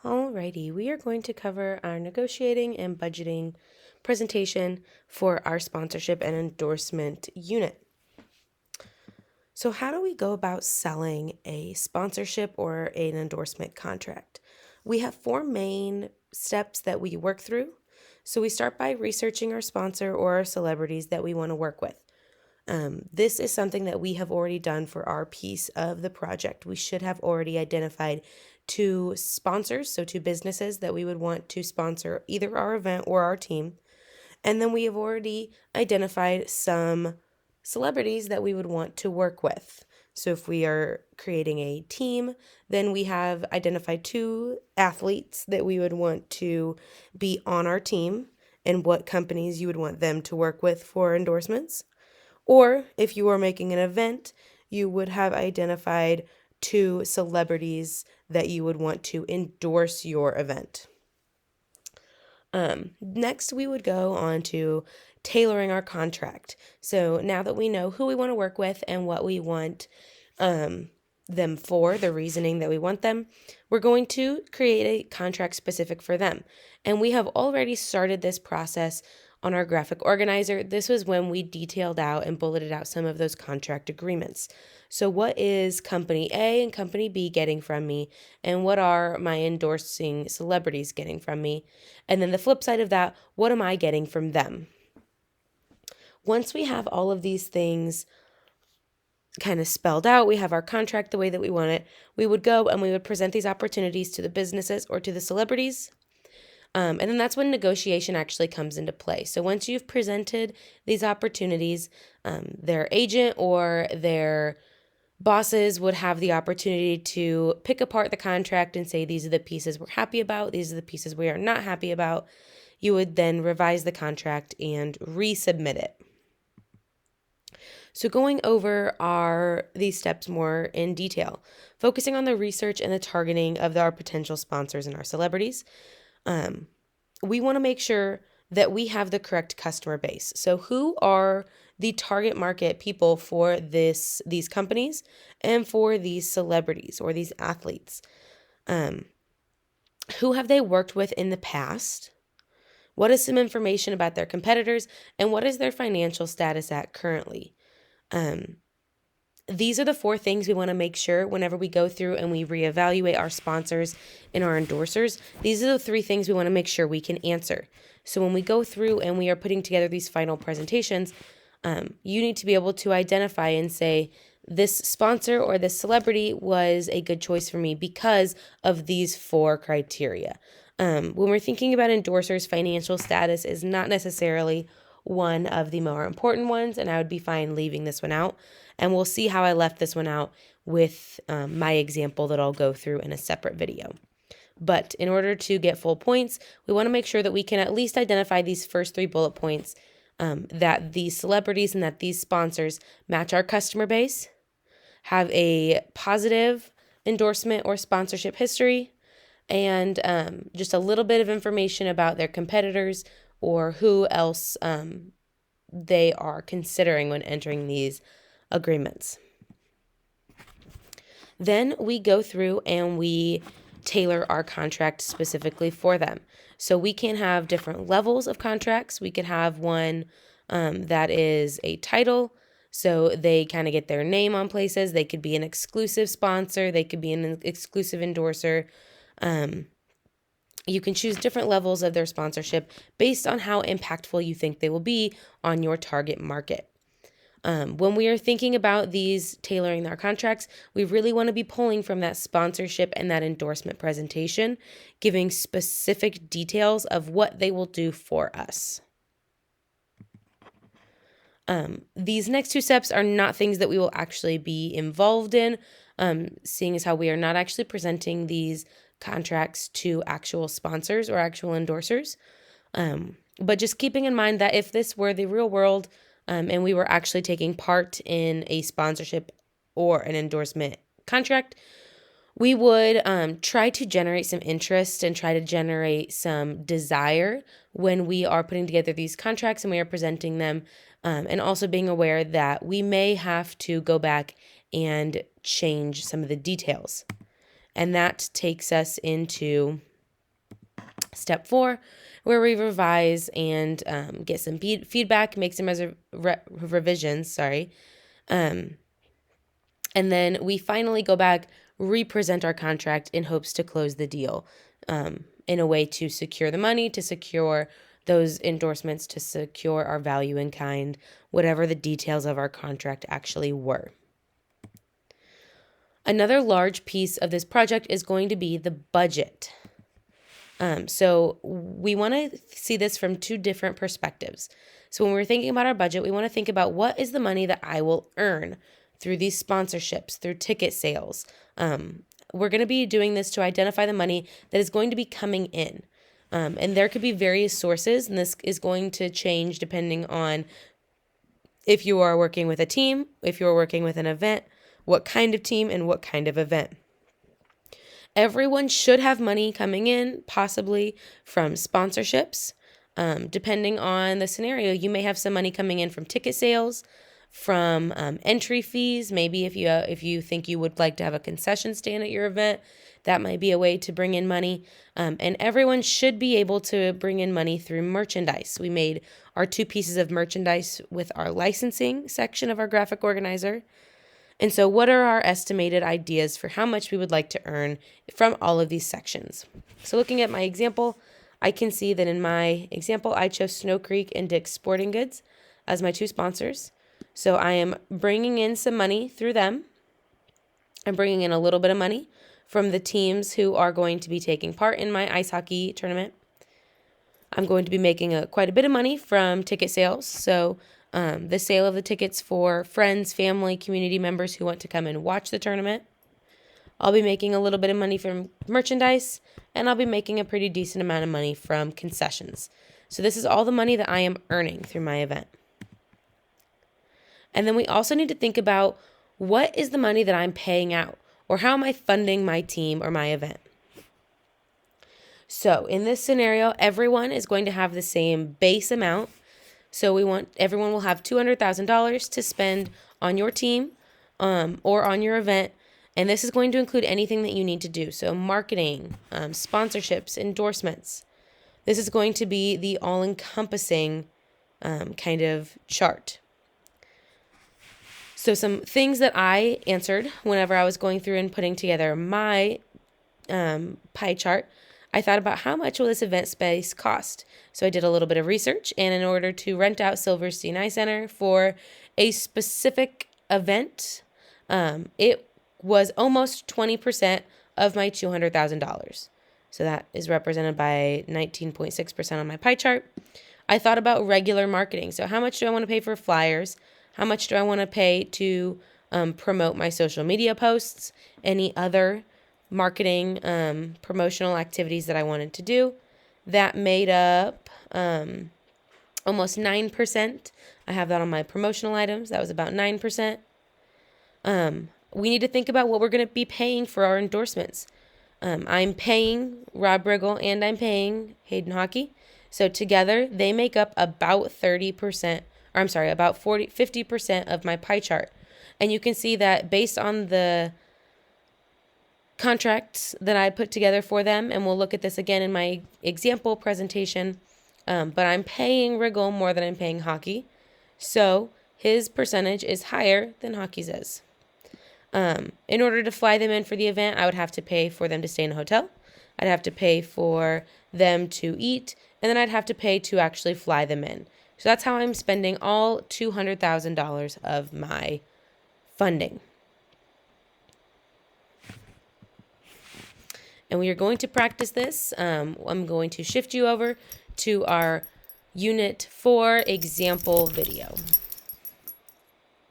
Alrighty, we are going to cover our negotiating and budgeting presentation for our sponsorship and endorsement unit. So how do we go about selling a sponsorship or an endorsement contract? We have 4 main steps that we work through. So we start by researching our sponsor or our celebrities that we want to work with. This is something that we have already done for our piece of the project. We should have already identified 2 sponsors, so 2 businesses that we would want to sponsor either our event or our team. And then we have already identified some celebrities that we would want to work with. So if we are creating a team, then we have identified 2 athletes that we would want to be on our team and what companies you would want them to work with for endorsements. Or if you are making an event, you would have identified 2 celebrities that you would want to endorse your event. Next, we would go on to tailoring our contract. So now that we know who we want to work with and what we want them for, the reasoning that we want them, we're going to create a contract specific for them. And we have already started this process on our graphic organizer. This was when we detailed out and bulleted out some of those contract agreements. So what is company A and company B getting from me? And what are my endorsing celebrities getting from me? And then the flip side of that, what am I getting from them? Once we have all of these things kind of spelled out, we have our contract the way that we want it, we would go and we would present these opportunities to the businesses or to the celebrities. And then that's when negotiation actually comes into play. So once you've presented these opportunities, their agent or their bosses would have the opportunity to pick apart the contract and say, these are the pieces we're happy about, these are the pieces we are not happy about. You would then revise the contract and resubmit it. So going over these steps more in detail, focusing on the research and the targeting of our potential sponsors and our celebrities. We want to make sure that we have the correct customer base. So who are the target market people for these companies and for these celebrities or these athletes? Who have they worked with in the past? What is some information about their competitors? And what is their financial status at currently? These are the 4 things we want to make sure whenever we go through and we reevaluate our sponsors and our endorsers. These are the 3 things we want to make sure we can answer. So when we go through and we are putting together these final presentations, you need to be able to identify and say, this sponsor or this celebrity was a good choice for me because of these 4 criteria. When we're thinking about endorsers, financial status is not necessarily one of the more important ones, and I would be fine leaving this one out. And we'll see how I left this one out with my example that I'll go through in a separate video. But in order to get full points, we want to make sure that we can at least identify these first 3 bullet points, that these celebrities and that these sponsors match our customer base, have a positive endorsement or sponsorship history, and just a little bit of information about their competitors or who else they are considering when entering these agreements. Then we go through and we tailor our contract specifically for them. So we can have different levels of contracts. We could have one that is a title, so they kind of get their name on places. They could be an exclusive sponsor. They could be an exclusive endorser. You can choose different levels of their sponsorship based on how impactful you think they will be on your target market. When we are thinking about these tailoring our contracts, we really want to be pulling from that sponsorship and that endorsement presentation, giving specific details of what they will do for us. These next 2 steps are not things that we will actually be involved in, seeing as how we are not actually presenting these contracts to actual sponsors or actual endorsers. But just keeping in mind that if this were the real world and we were actually taking part in a sponsorship or an endorsement contract, we would try to generate some interest and try to generate some desire when we are putting together these contracts and we are presenting them, and also being aware that we may have to go back and change some of the details. And that takes us into Step 4, where we revise and get some feedback, make some revisions, and then we finally go back, represent our contract in hopes to close the deal in a way to secure the money, to secure those endorsements, to secure our value in kind, whatever the details of our contract actually were. Another large piece of this project is going to be the budget. So we want to see this from two different perspectives. So when we're thinking about our budget, we want to think about what is the money that I will earn through these sponsorships, through ticket sales. We're going to be doing this to identify the money that is going to be coming in. And there could be various sources, and this is going to change depending on if you are working with a team, if you're working with an event, what kind of team and what kind of event. Everyone should have money coming in, possibly from sponsorships. Depending on the scenario, you may have some money coming in from ticket sales, from entry fees. Maybe if you think you would like to have a concession stand at your event, that might be a way to bring in money. And everyone should be able to bring in money through merchandise. We made our 2 pieces of merchandise with our licensing section of our graphic organizer. And so what are our estimated ideas for how much we would like to earn from all of these sections? So looking at my example, I can see that in my example, I chose Snow Creek and Dick's Sporting Goods as my 2 sponsors. So I am bringing in some money through them. I'm bringing in a little bit of money from the teams who are going to be taking part in my ice hockey tournament. I'm going to be making quite a bit of money from ticket sales. So the sale of the tickets for friends, family, community members who want to come and watch the tournament. I'll be making a little bit of money from merchandise, and I'll be making a pretty decent amount of money from concessions. So this is all the money that I am earning through my event. And then we also need to think about what is the money that I'm paying out, or how am I funding my team or my event? So in this scenario, everyone is going to have the same base amount. So everyone will have $200,000 to spend on your team or on your event. And this is going to include anything that you need to do. So marketing, sponsorships, endorsements. This is going to be the all-encompassing kind of chart. So some things that I answered whenever I was going through and putting together my pie chart, I thought about how much will this event space cost. So I did a little bit of research, and in order to rent out Silverstein Eye Center for a specific event, it was almost 20% of my $200,000. So that is represented by 19.6% on my pie chart. I thought about regular marketing. So how much do I want to pay for flyers? How much do I want to pay to promote my social media posts? Any other marketing promotional activities that I wanted to do? That made up almost 9%. I have that on my promotional items. That was about 9%. We need to think about what we're going to be paying for our endorsements. I'm paying Rob Riggle and I'm paying Hayden Hockey. So together they make up about 30%, or I'm sorry, about 50% of my pie chart. And you can see that based on the contracts that I put together for them, and we'll look at this again in my example presentation, but I'm paying Riggle more than I'm paying Hockey. So his percentage is higher than Hockey's is. In order to fly them in for the event, I would have to pay for them to stay in a hotel. I'd have to pay for them to eat, and then I'd have to pay to actually fly them in. So that's how I'm spending all $200,000 of my funding. And we are going to practice this. I'm going to shift you over to our Unit 4 example video.